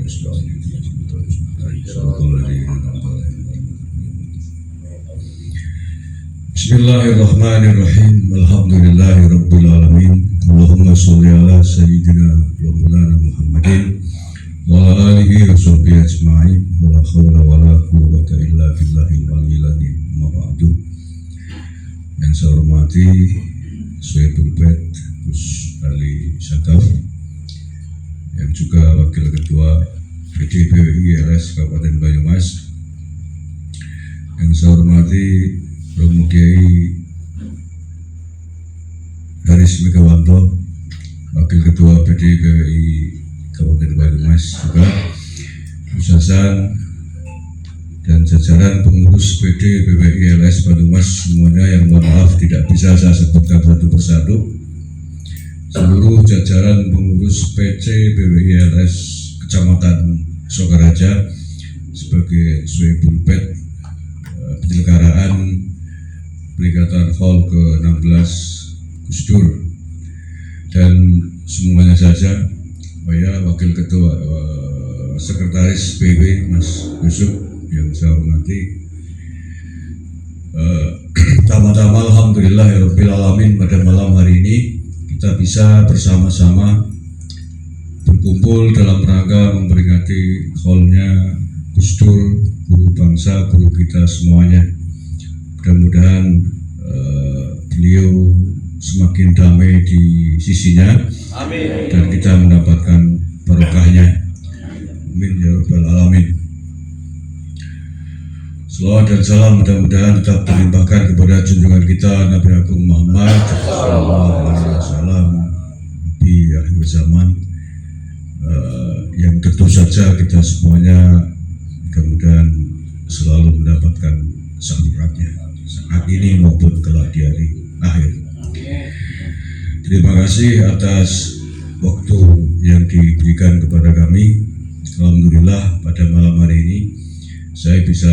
Bismillahirrahmanirrahim. Alhamdulillahirabbil alamin. Allahumma sholli ala sayyidina wa maulana Muhammadin wa ala alihi wa sahbihi ajma'in. Wa la haula wa la quwwata illa billahil aliyyil azim. Amma ba'du. Yang saya hormati Soebul Bed Gus Ali Syakaf, yang juga Wakil Ketua PDPWI LS Kabupaten Banyumas, yang saya hormati Romo Kiai Haris Megawanto, Wakil Ketua PDPWI Kabupaten Banyumas, juga Gus Hasan dan jajaran pengurus PDPWI LS Banyumas semuanya, yang mohon maaf tidak bisa saya sebutkan satu persatu. Seluruh jajaran pengurus PDPWI LS Kecamatan Sokaraja sebagai Soebul Bed penyelenggaraan peringatan Hall ke-16 Gus Dur, dan semuanya saja Wakil Ketua Sekretaris PW Mas Yusuf yang saya hormati. Pertama-tama alhamdulillahirabbil alamin, pada malam hari ini kita bisa bersama-sama berkumpul dalam rangka memperingati haulnya Gus Dur, guru bangsa, guru kita semuanya. Mudah-mudahan beliau semakin damai di sisinya. Amin. Dan kita mendapatkan barokahnya. Amin ya rabbal alamin. Salawat dan salam mudah-mudahan tetap dilimpahkan kepada junjungan kita Nabi Agung Muhammad sallallahu alaihi wasallam, Nabi akhir zaman, yang tentu saja kita semuanya mudah-mudahan selalu mendapatkan syafaatnya saat ini maupun kelak di hari akhir. Terima kasih atas waktu yang diberikan kepada kami. Alhamdulillah pada malam hari ini saya bisa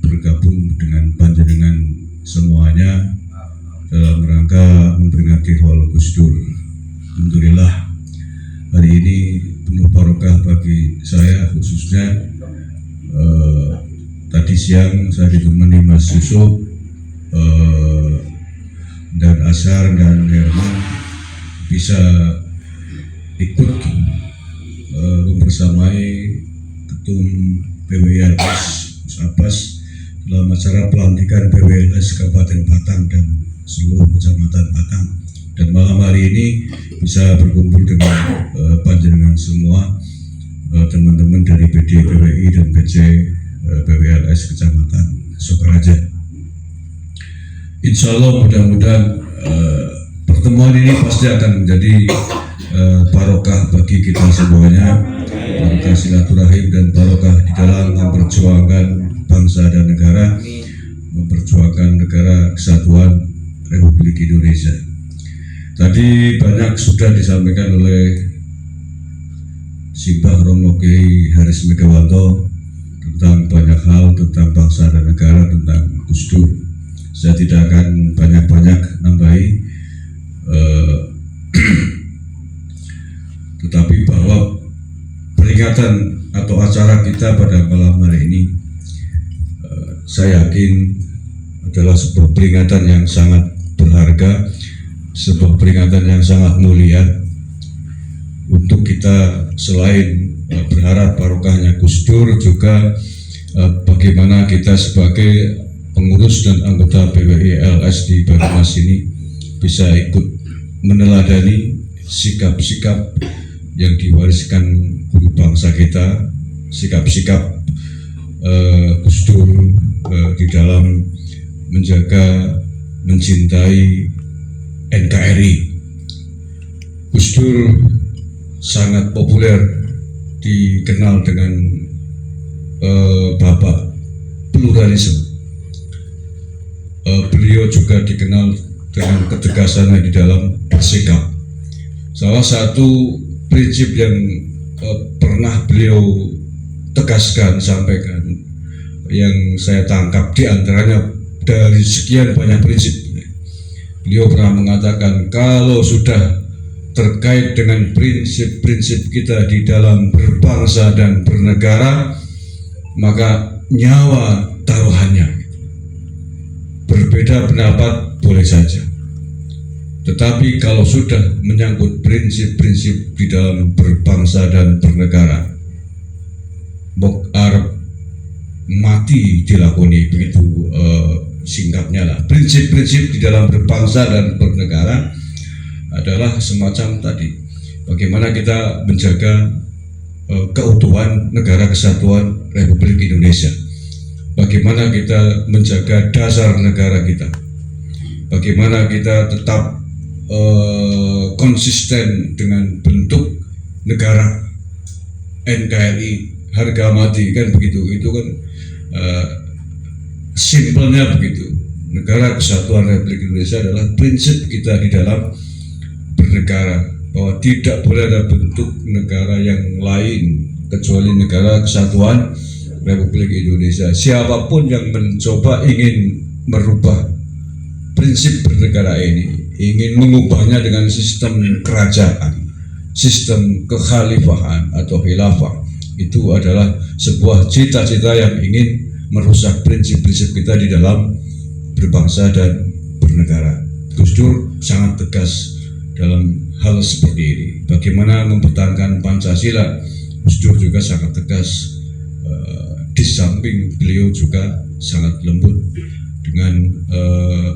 bergabung dengan panjenengan semuanya dalam rangka memperingati Haul Gus Dur. Alhamdulillah hari ini penuh barokah bagi saya, khususnya tadi siang saya ditemani Mas Yusuf dan Asar dan Herman bisa ikut membersamai Ketum PWLS Gus Abbas dalam acara pelantikan PWLS Kabupaten Batang dan seluruh kecamatan Batang. Dan malam hari ini bisa berkumpul dengan panjenengan semua, teman-teman dari PDPWI dan PC PWLS Kecamatan Sokaraja. Insya Allah mudah-mudahan pertemuan ini pasti akan menjadi barokah bagi kita semuanya, barokah silaturahim dan barokah di dalam memperjuangkan bangsa dan negara, memperjuangkan negara kesatuan Republik Indonesia. Tadi banyak sudah disampaikan oleh Simbah Romo Kiai Haris Megawanto tentang banyak hal, tentang bangsa dan negara, tentang Gus Dur. Saya tidak akan banyak-banyak nambahi, tetapi bahwa peringatan atau acara kita pada malam hari ini saya yakin adalah sebuah peringatan yang sangat berharga, sebuah peringatan yang sangat mulia untuk kita. Selain berharap barokahnya Gus Dur, juga bagaimana kita sebagai pengurus dan anggota PWI LS di Banyumas ini bisa ikut meneladani sikap-sikap yang diwariskan guru bangsa kita, sikap-sikap Gus Dur di dalam menjaga, mencintai NKRI. Gus Dur sangat populer, dikenal dengan Bapak Pluralisme. Beliau juga dikenal dengan ketegasannya di dalam bersikap. Salah satu prinsip yang pernah beliau tegaskan, sampaikan, yang saya tangkap di antaranya dari sekian banyak prinsip, beliau pernah mengatakan kalau sudah terkait dengan prinsip-prinsip kita di dalam berbangsa dan bernegara, maka nyawa taruhannya. Berbeda pendapat boleh saja, tetapi kalau sudah menyangkut prinsip-prinsip di dalam berbangsa dan bernegara, bok arep mati dilakoni, begitu singkatnya lah. Prinsip-prinsip di dalam berbangsa dan bernegara adalah semacam tadi, bagaimana kita menjaga keutuhan negara kesatuan Republik Indonesia, bagaimana kita menjaga dasar negara kita, bagaimana kita tetap konsisten dengan bentuk negara NKRI, harga mati, kan begitu. Itu kan simpelnya begitu. Negara Kesatuan Republik Indonesia adalah prinsip kita di dalam bernegara, bahwa tidak boleh ada bentuk negara yang lain kecuali negara Kesatuan Republik Indonesia. Siapapun yang mencoba ingin merubah prinsip bernegara ini, ingin mengubahnya dengan sistem kerajaan, sistem kekhalifahan atau khilafah, itu adalah sebuah cita-cita yang ingin merusak prinsip-prinsip kita di dalam berbangsa dan bernegara. Gus Dur sangat tegas dalam hal seperti ini. Bagaimana mempertahankan Pancasila, Gus Dur juga sangat tegas. Di samping beliau juga sangat lembut dengan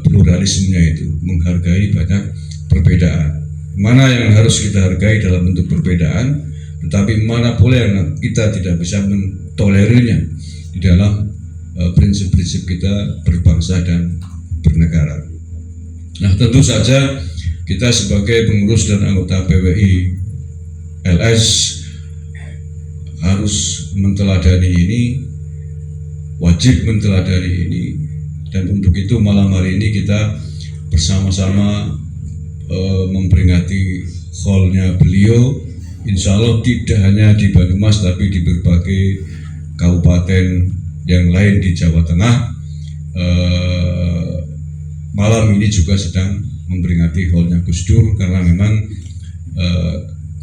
pluralismenya itu, menghargai banyak perbedaan. Mana yang harus kita hargai dalam bentuk perbedaan, tetapi mana pula yang kita tidak bisa mentolerirnya di dalam prinsip-prinsip kita berbangsa dan bernegara. Nah, tentu saja kita sebagai pengurus dan anggota PWI LS harus menteladani ini, wajib menteladani ini, dan untuk itu malam hari ini kita bersama-sama memperingati haulnya beliau, insya Allah tidak hanya di Banyumas tapi di berbagai kabupaten yang lain di Jawa Tengah. Malam ini juga sedang memperingati haulnya Gus Dur, karena memang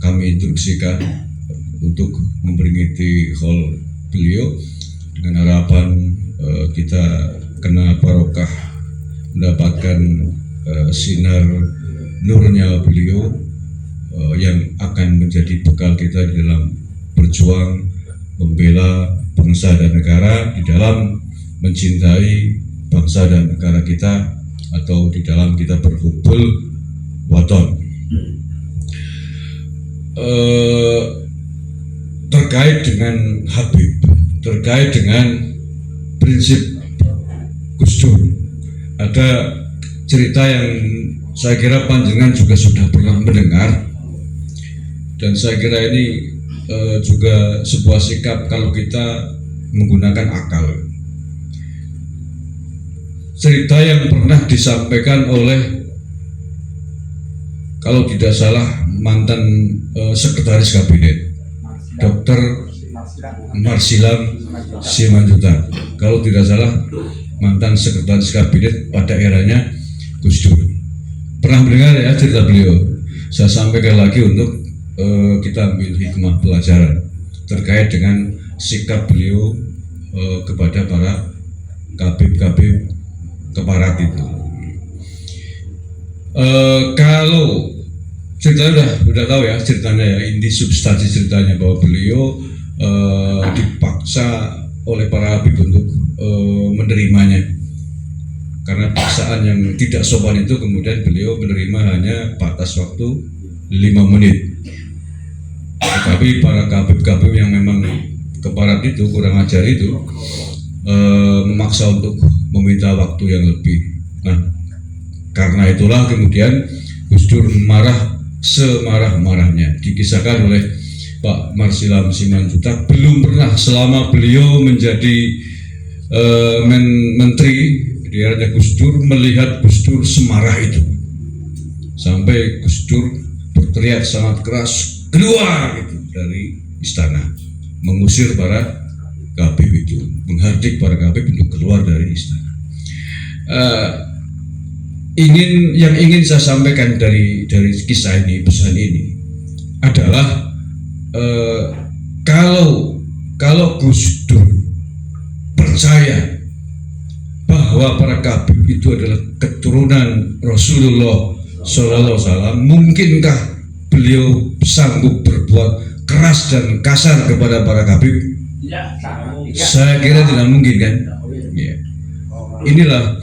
kami instruksikan untuk memperingati haul beliau dengan harapan kita kena barokah, mendapatkan sinar nurnya beliau yang akan menjadi bekal kita di dalam berjuang membela bangsa dan negara, di dalam mencintai bangsa dan negara kita, atau di dalam kita berhubul waton. Terkait dengan Habib, terkait dengan prinsip Gus Dur, ada cerita yang saya kira panjenengan juga sudah pernah mendengar, dan saya kira ini juga sebuah sikap kalau kita menggunakan akal. Cerita yang pernah disampaikan oleh, kalau tidak salah, mantan sekretaris kabinet Dr. Marsilam Simanjuntak, kalau tidak salah mantan sekretaris kabinet pada eranya Gus Dur. Pernah mendengar ya cerita beliau? Saya sampaikan lagi untuk kita ambil hikmah pelajaran terkait dengan sikap beliau kepada para kabib-kabib keparat itu. Kalau ceritanya udah tahu ya ceritanya ya, inti substansi ceritanya bahwa beliau dipaksa oleh para habib untuk menerimanya, karena paksaan yang tidak sopan itu kemudian beliau menerima hanya batas waktu 5 menit. Tetapi para kabib-kabib yang memang keparat itu, kurang ajar itu, memaksa untuk meminta waktu yang lebih. Nah, karena itulah kemudian Gus Dur marah semarah-marahnya. Dikisahkan oleh Pak Marsilam Simanjuntak, belum pernah selama beliau menjadi menteri di eranya Gus Dur melihat Gus Dur semarah itu, sampai Gus Dur berteriak sangat keras, keluar gitu dari istana, mengusir para kabib itu, menghardik para kabib untuk keluar dari istana. yang ingin saya sampaikan dari kisah ini, pesan ini adalah kalau Gus Dur percaya bahwa para kabib itu adalah keturunan Rasulullah SAW, mungkinkah beliau sanggup berbuat keras dan kasar kepada para kabib? Saya kira tidak mungkin, kan? Ya. Inilah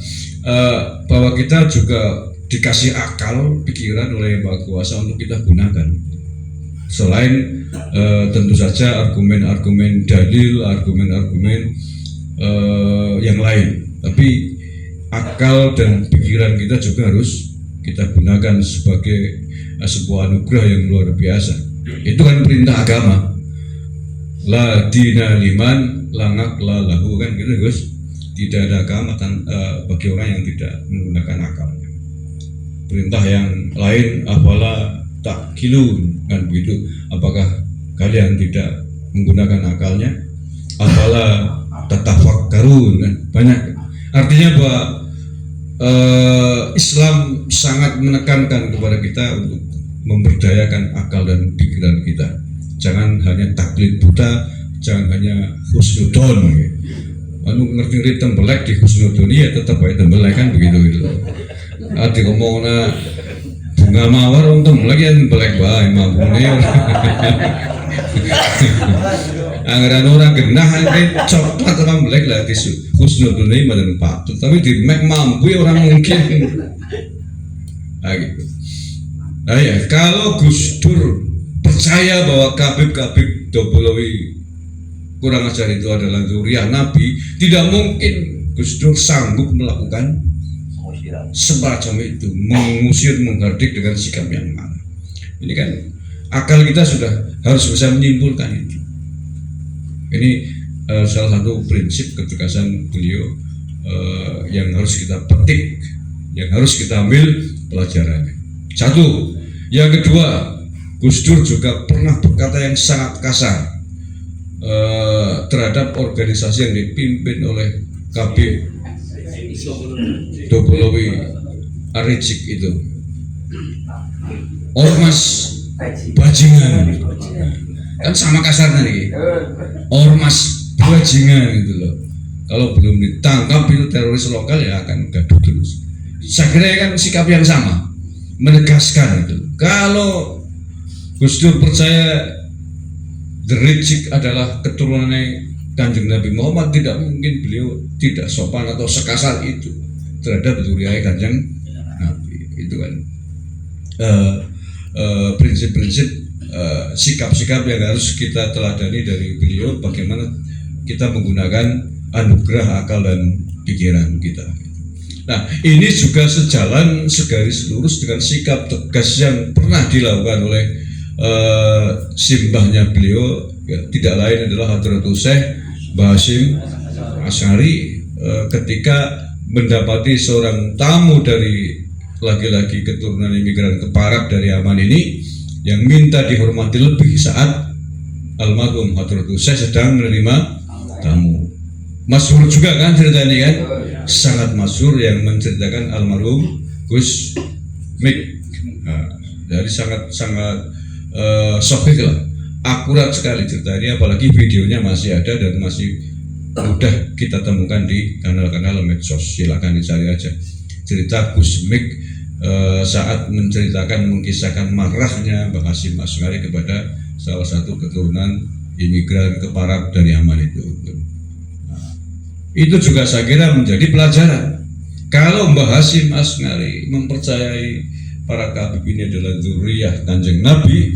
bahwa kita juga dikasih akal, pikiran oleh Yang Maha Kuasa untuk kita gunakan. Selain tentu saja argumen-argumen dalil, argumen-argumen yang lain, tapi akal dan pikiran kita juga harus kita gunakan sebagai sebuah anugerah yang luar biasa. Itu kan perintah agama. La dina liman langak la lahu, kan gitu, Gus. Tidak ada agama bagi orang yang tidak menggunakan akal. Perintah yang lain, afala ta'qilun, kan begitu. Apakah kalian tidak menggunakan akalnya? Afala tatafakkarun, kan banyak. Artinya bahwa Islam sangat menekankan kepada kita untuk memberdayakan akal dan pikiran kita. Jangan hanya taklid buta, jangan hanya husnudon. Ya. Ngerti tembelek di husnudon, ya tetap aja tembelek, kan begitu gitu. Adi ngomongna bunga mawar untuk tembelek ya tembelek bae mampune. Anggaran orang genah coklat orang tembelek lah di husnudon ini madan patut, tapi di mek mampu ya orang mungkin. Nah gitu. Nah ya, kalau Gus Dur percaya bahwa kabib-kabib Dobolowi kurang ajar itu adalah zuriyah Nabi, tidak mungkin Gus Dur sanggup melakukan semacam itu, mengusir, menghardik dengan sikap yang marah. Ini kan akal kita sudah harus bisa menyimpulkan itu. Ini salah satu prinsip ketegasan beliau yang harus kita petik, yang harus kita ambil pelajarannya. Satu, yang kedua, Gus Dur juga pernah berkata yang sangat kasar terhadap organisasi yang dipimpin oleh Kabib Dobolowi Aricik itu, ormas bajingan, kan sama kasarnya nih, ormas bajingan gitu loh. Kalau belum ditangkap itu teroris lokal ya akan gaduh terus. Saya kira kan sikap yang sama, menegaskan itu. Kalau Gus Dur percaya Aricik adalah keturunan Kanjeng Nabi Muhammad, tidak mungkin beliau tidak sopan atau sekasar itu terhadap zuriyah Kanjeng Nabi. Itu kan prinsip-prinsip sikap-sikap yang harus kita teladani dari beliau, bagaimana kita menggunakan anugerah akal dan pikiran kita. Nah, ini juga sejalan segaris lurus dengan sikap tegas yang pernah dilakukan oleh simbahnya beliau, ya, tidak lain adalah Hadratus Syekh Mbah Hasyim Asy'ari ketika mendapati seorang tamu dari laki-laki keturunan imigran keparat dari Yaman ini yang minta dihormati lebih saat almarhum Hadratus Syekh sedang menerima tamu. Masyhur juga kan cerita ini kan, sangat masyhur yang menceritakan almarhum Gus Mik. Nah, jadi sangat sahih lah, akurat sekali cerita ini, apalagi videonya masih ada dan masih mudah kita temukan di kanal-kanal medsos. Silakan dicari aja cerita Gus Mik saat menceritakan, mengkisahkan marahnya Mbah Hasyim Asy'ari kepada salah satu keturunan imigran keparat dari Yaman itu. Nah, itu juga saya kira menjadi pelajaran. Kalau Mbah Hasyim Asy'ari mempercayai para kabib ini adalah zuriyah Kanjeng Nabi,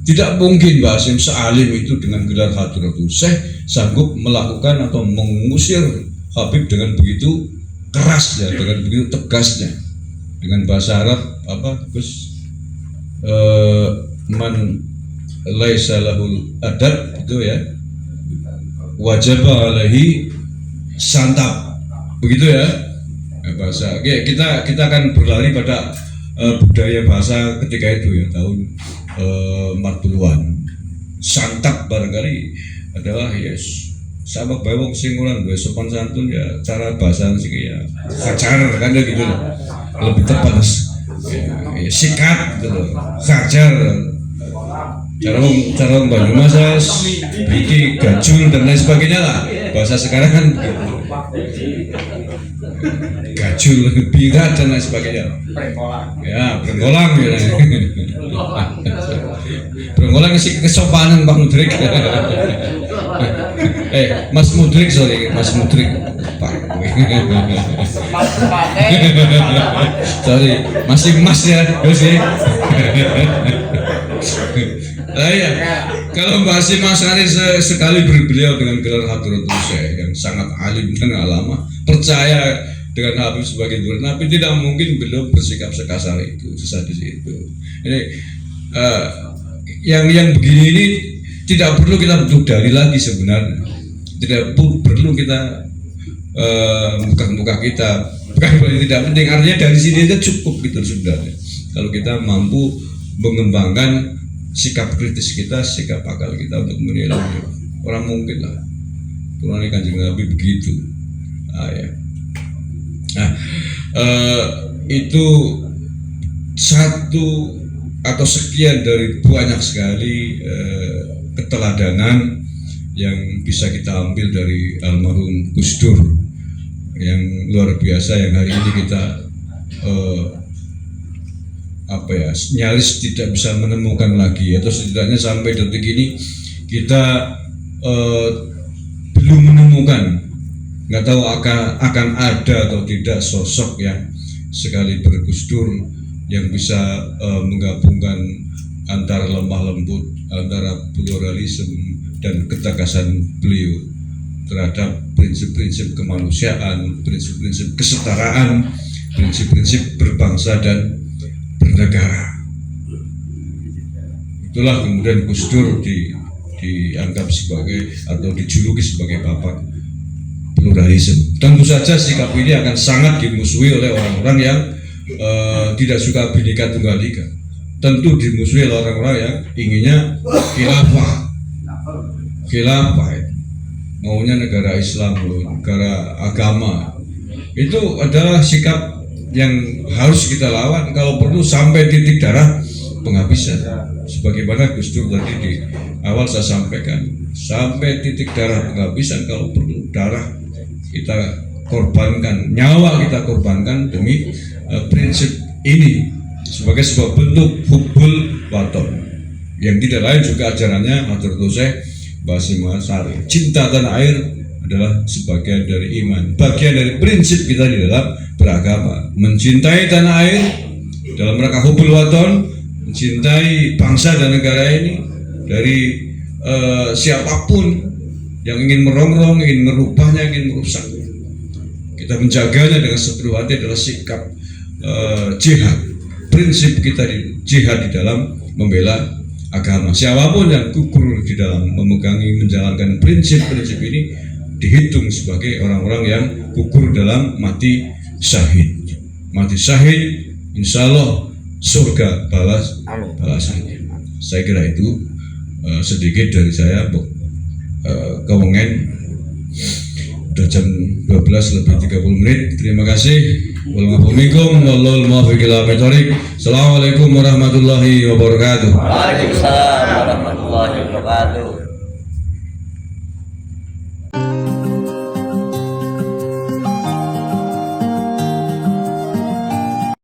tidak mungkin Mbah Hasyim sealim itu dengan gelar Hadratus Syekh sanggup melakukan atau mengusir Habib dengan begitu kerasnya, dengan begitu tegasnya, dengan bahasa Arab apa Gus, man laisa lahul adab itu ya, wajib alaihi santap, begitu ya bahasa. Oke, kita akan berlari pada budaya bahasa ketika itu ya, tahun 40-an. Santap barangkali adalah yes, sama bawa kesimpulan gue sopan santun ya cara bahasa sih ya kacar kan ya gitu loh, lebih tepat ya, sikat gitu loh, kacar cara Banyumas bikin gajul dan lain sebagainya lah, bahasa sekarang kan gajul, birat dan lain sebagainya ya, berenggolang ya berenggolang sih kesopanan Pak Mudrik Mas Mudrik, sorry Mas Mudrik Pak sorry masih Mas ya sih. Nah ya, kalau Mbak Hasim Asy'ari sekali beliau dengan gelar Hadratul Syekh yang sangat alim dan alama, percaya dengan Habib sebagai guru, tapi tidak mungkin beliau bersikap sekasar itu, sesadis itu. Ini yang begini ini tidak perlu kita bentuk dalil lagi sebenarnya, tidak perlu kita muka kita, bukan tidak penting, artinya dari sini aja cukup gitu sebenarnya. Kalau kita mampu mengembangkan sikap kritis kita, sikap akal kita untuk menilai, orang mungkin lah turunnya Kanjeng Nabi begitu. Ya. Nah, itu satu atau sekian dari banyak sekali keteladanan yang bisa kita ambil dari almarhum Gus Dur yang luar biasa, yang hari ini kita nyaris tidak bisa menemukan lagi, atau setidaknya sampai detik ini kita belum menemukan, nggak tahu akan ada atau tidak sosok yang sekali Gus Dur yang bisa menggabungkan antara lemah lembut, antara pluralisme dan ketegasan beliau terhadap prinsip-prinsip kemanusiaan, prinsip-prinsip kesetaraan, prinsip-prinsip berbangsa dan bernegara. Itulah kemudian Gus Dur dianggap sebagai atau dijuluki sebagai bapak pluralisme. Tentu saja sikap ini akan sangat dimusuhi oleh orang-orang yang tidak suka Bhinneka Tunggal Ika. Tentu dimusuhi oleh orang-orang yang inginnya khilafah, maunya negara Islam, negara agama. Itu adalah sikap yang harus kita lawan, kalau perlu sampai titik darah penghabisan. Sebagaimana Gus Dur tadi di awal saya sampaikan, sampai titik darah penghabisan, kalau perlu darah kita korbankan, nyawa kita korbankan demi prinsip ini sebagai sebuah bentuk hubbul waton yang tidak lain juga ajarannya Hadratul Syekh Mbah Hasim Asy'ari. Cinta tanah air adalah sebagian dari iman, bagian dari prinsip kita di dalam beragama, mencintai tanah air dalam rangka hubbul waton, mencintai bangsa dan negara ini dari siapapun yang ingin merongrong, ingin merubahnya, ingin merusak. Kita menjaganya dengan sepenuh hati adalah sikap jihad. Prinsip kita di jihad di dalam membela agama. Siapapun yang gugur di dalam memegangi, menjalankan prinsip-prinsip ini dihitung sebagai orang-orang yang gugur dalam mati syahid. Mati syahid, insya Allah surga balasannya. Saya kira itu sedikit dari saya, Kewengen. Udah jam 12:30. Terima kasih. Assalamualaikum warahmatullahi wabarakatuh. Waalaikumsalam warahmatullahi wabarakatuh.